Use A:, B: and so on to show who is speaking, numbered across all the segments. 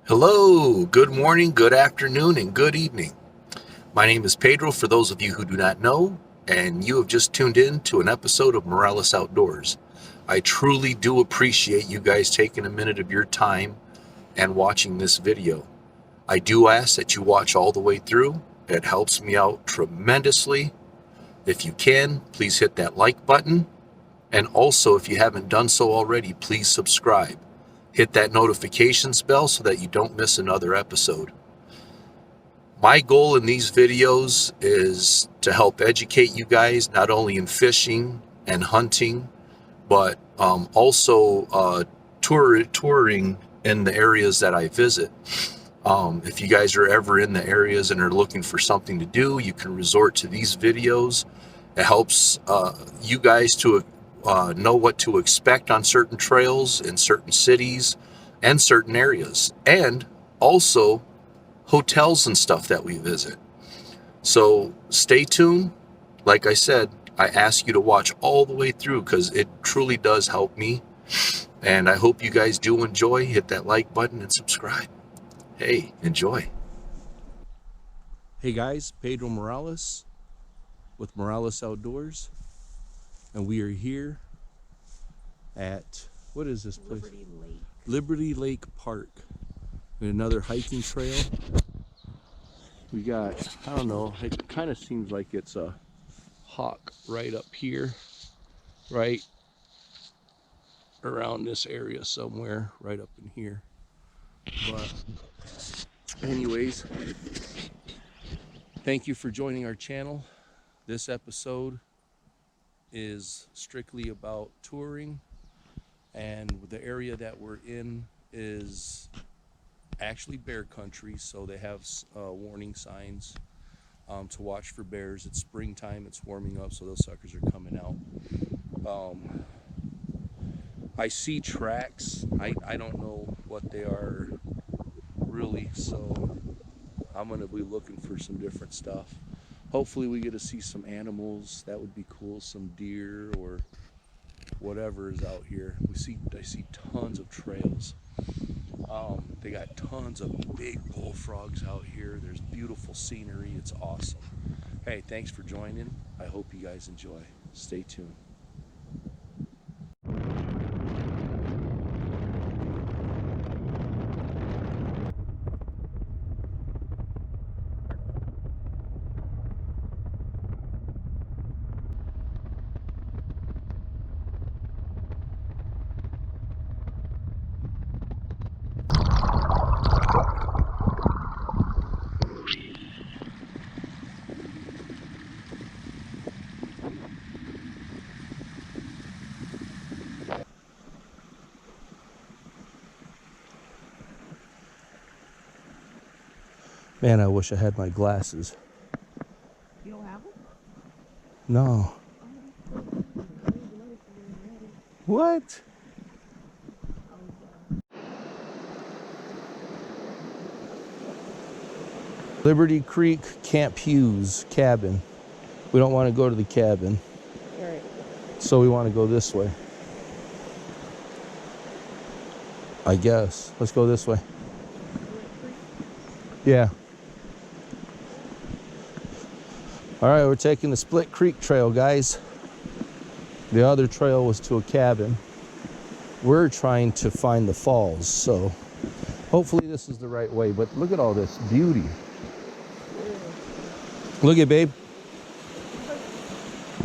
A: Hello, good morning, good afternoon, and good evening. My name is Pedro, for those of you who do not know, and you have just tuned in to an episode of Morales Outdoors. I truly do appreciate you guys taking a minute of your time and watching this video. I do ask that you watch all the way through. It helps me out tremendously. If you can, please hit that like button. And also, if you haven't done so already, please subscribe. Hit that notifications bell so that you don't miss another episode. My goal in these videos is to help educate you guys not only in fishing and hunting, but also touring in the areas that I visit. If you guys are ever in the areas and are looking for something to do, you can resort to these videos. It helps you guys to know what to expect on certain trails in certain cities and certain areas, and also hotels and stuff that we visit. So stay tuned. Like I said, I ask you to watch all the way through because it truly does help me, and I hope you guys do enjoy. Hit that like button and subscribe. Hey, enjoy.
B: Hey guys, Pedro Morales with Morales Outdoors, and we are here at, what is this place? Liberty Lake Park. Another hiking trail. We got, I don't know, it kind of seems like it's a hawk right up here, right around this area somewhere, right up in here. But anyways, thank you for joining our channel. This episode is strictly about touring, and the area that we're in is actually bear country, so they have warning signs to watch for bears. It's springtime, it's warming up, so those suckers are coming out. I see tracks. I don't know what they are really, so I'm gonna be looking for some different stuff. Hopefully we get to see some animals. That would be cool, some deer or whatever is out here. I see tons of trails. They got tons of big bullfrogs out here. There's beautiful scenery. It's awesome. Hey, thanks for joining. I hope you guys enjoy. Stay tuned. Man, I wish I had my glasses.
C: You don't have them?
B: No. What? Liberty Creek Camp Hughes cabin. We don't want to go to the cabin.
C: All right.
B: So we want to go this way. I guess. Let's go this way. Yeah. All right, we're taking the Split Creek Trail, guys. The other trail was to a cabin. We're trying to find the falls, so hopefully this is the right way. But look at all this beauty. Look at, babe.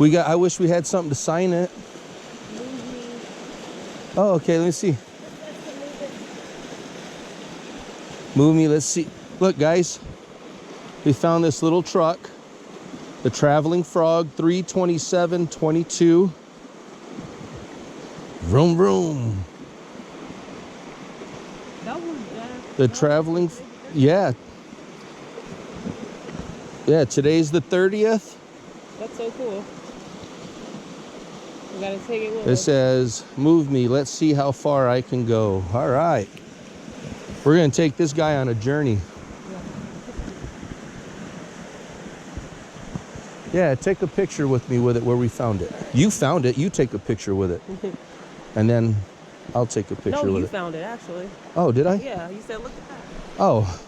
B: I wish we had something to sign it. Oh, okay, let me see. Move me, let's see. Look, guys, we found this little truck. The Traveling Frog 32722. Vroom vroom.
C: That was
B: The traveling, yeah. Yeah, today's the 30th.
C: That's so cool. We gotta take it with
B: It
C: us.
B: says, move me, let's see how far I can go. All right. We're gonna take this guy on a journey. Yeah, take a picture with me with it where we found it. You found it, you take a picture with it. And then I'll take a picture
C: No,
B: with
C: you
B: it.
C: found it actually.
B: Oh, did I?
C: Yeah, you said look at that.
B: Oh.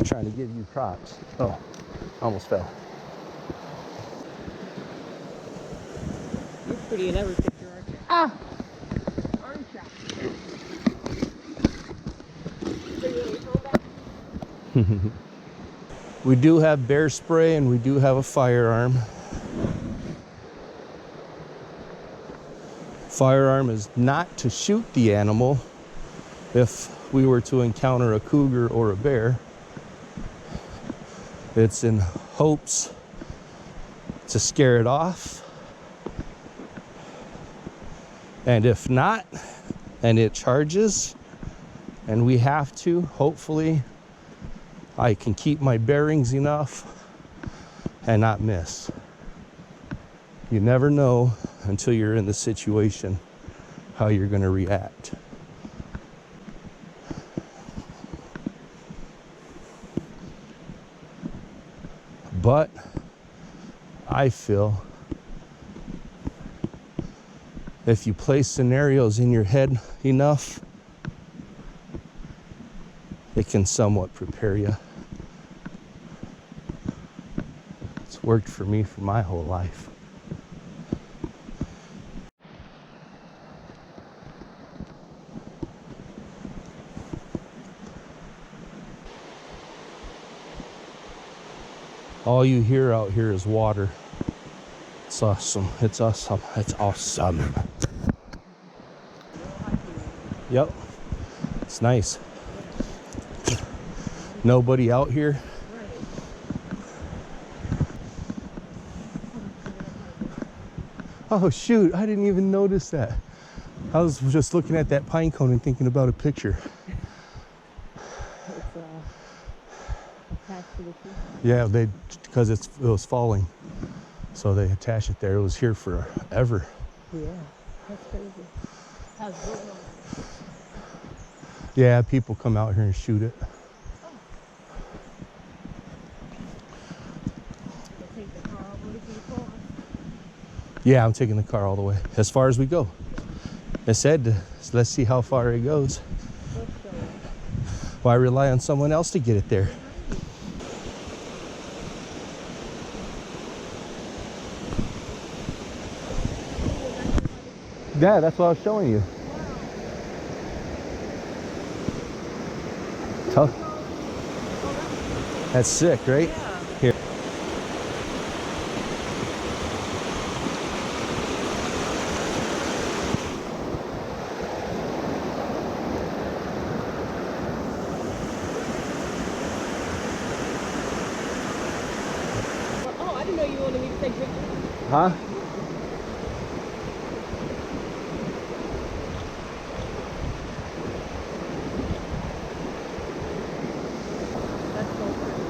B: Trying to give you props. Oh, almost fell.
C: You're pretty in every picture, aren't you?
B: Ah!
C: Aren't you? So you want your phone back?
B: We do have bear spray and we do have a firearm. Firearm is not to shoot the animal if we were to encounter a cougar or a bear. It's in hopes to scare it off. And if not, and it charges, and we have to, hopefully I can keep my bearings enough and not miss. You never know until you're in the situation how you're going to react. But I feel if you place scenarios in your head enough, it can somewhat prepare you. It's worked for me for my whole life. All you hear out here is water. It's awesome. It's awesome. It's awesome. Yep. It's nice. Nobody out here. Oh shoot, I didn't even notice that. I was just looking at that pine cone and thinking about a picture.
C: It's attached to the tree.
B: Yeah, because it was falling. So they attached it there. It was here forever.
C: Yeah, that's crazy. How's it going?
B: Yeah, people come out here and shoot it.
C: Take the car all the way to the car.
B: Yeah, I'm taking the car all the way, as far as we go. I said, let's see how far it goes. Why rely on someone else to get it there? Yeah, that's what I was showing you. Tough. That's sick, right?
C: Yeah.
B: Here.
C: Oh, I didn't know you wanted me to take pictures.
B: Huh?
C: That's so pretty.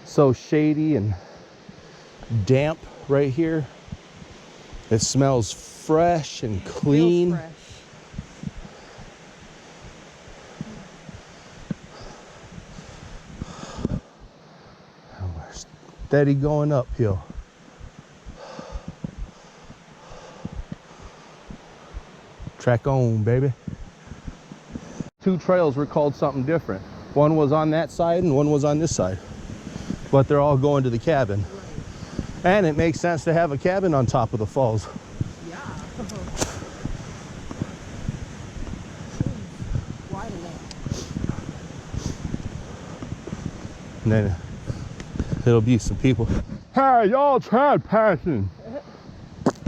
B: So shady and damp right here. It smells fresh and clean.
C: Real fresh.
B: And we're steady going uphill. Track on, baby. Two trails were called something different. One was on that side and one was on this side. But they're all going to the cabin.
C: Right.
B: And it makes sense to have a cabin on top of the falls.
C: Yeah. Wide enough.
B: And then there'll be some people. Hey, y'all trespassing.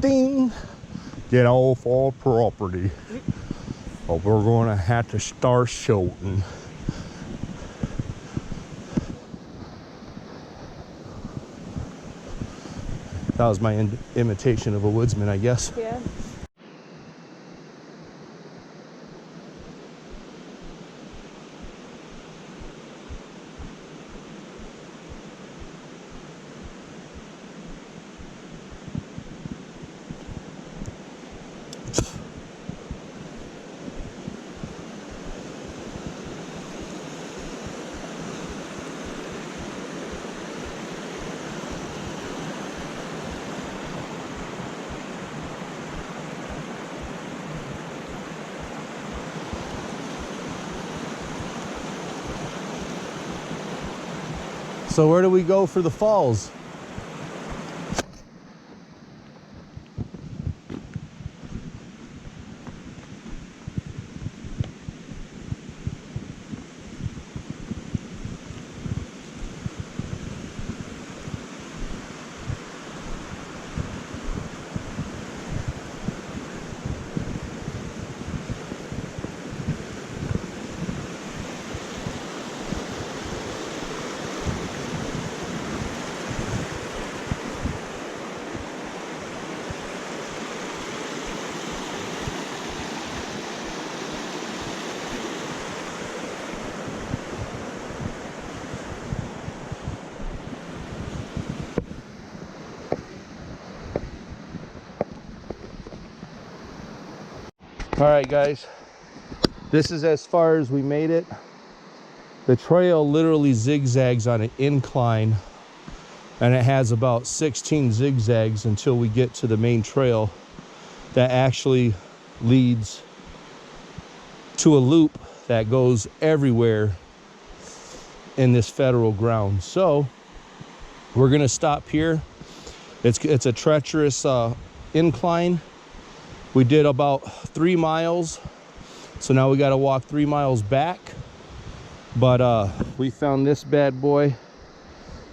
B: Ding. Get off our property. Or we're gonna have to start shooting. That was my imitation of a woodsman, I guess.
C: Yeah.
B: So where do we go for the falls? All right, guys, this is as far as we made it. The trail literally zigzags on an incline, and it has about 16 zigzags until we get to the main trail that actually leads to a loop that goes everywhere in this federal ground. So we're gonna stop here. It's a treacherous incline. We did about 3 miles, so now we got to walk 3 miles back. But we found this bad boy,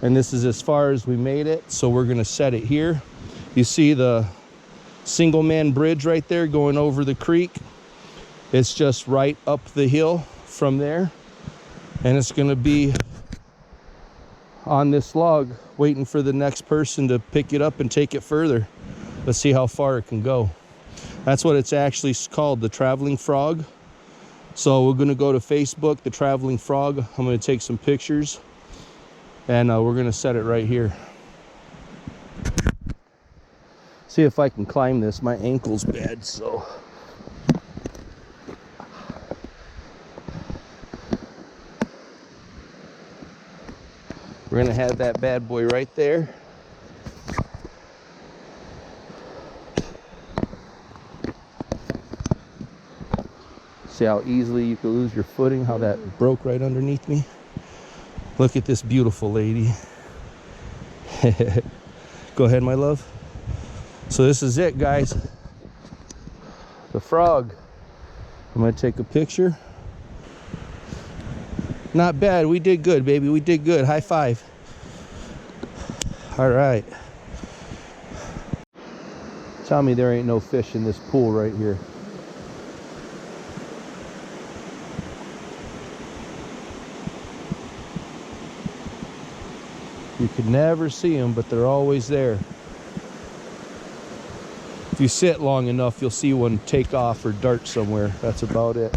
B: and this is as far as we made it, so we're gonna set it here. You see the single man bridge right there going over the creek? It's just right up the hill from there, and it's gonna be on this log waiting for the next person to pick it up and take it further. Let's see how far it can go. That's what it's actually called, the Traveling Frog. So we're gonna go to Facebook, the Traveling Frog. I'm gonna take some pictures, and we're gonna set it right here. See if I can climb this. My ankle's bad, so. We're gonna have that bad boy right there. See how easily you could lose your footing, how that broke right underneath me. Look at this beautiful lady. Go ahead, my love. So this is it, guys. The frog. I'm gonna take a picture. Not bad, we did good, baby, we did good. High five. All right. Tell me there ain't no fish in this pool right here. You could never see them, but they're always there. If you sit long enough, you'll see one take off or dart somewhere. That's about it.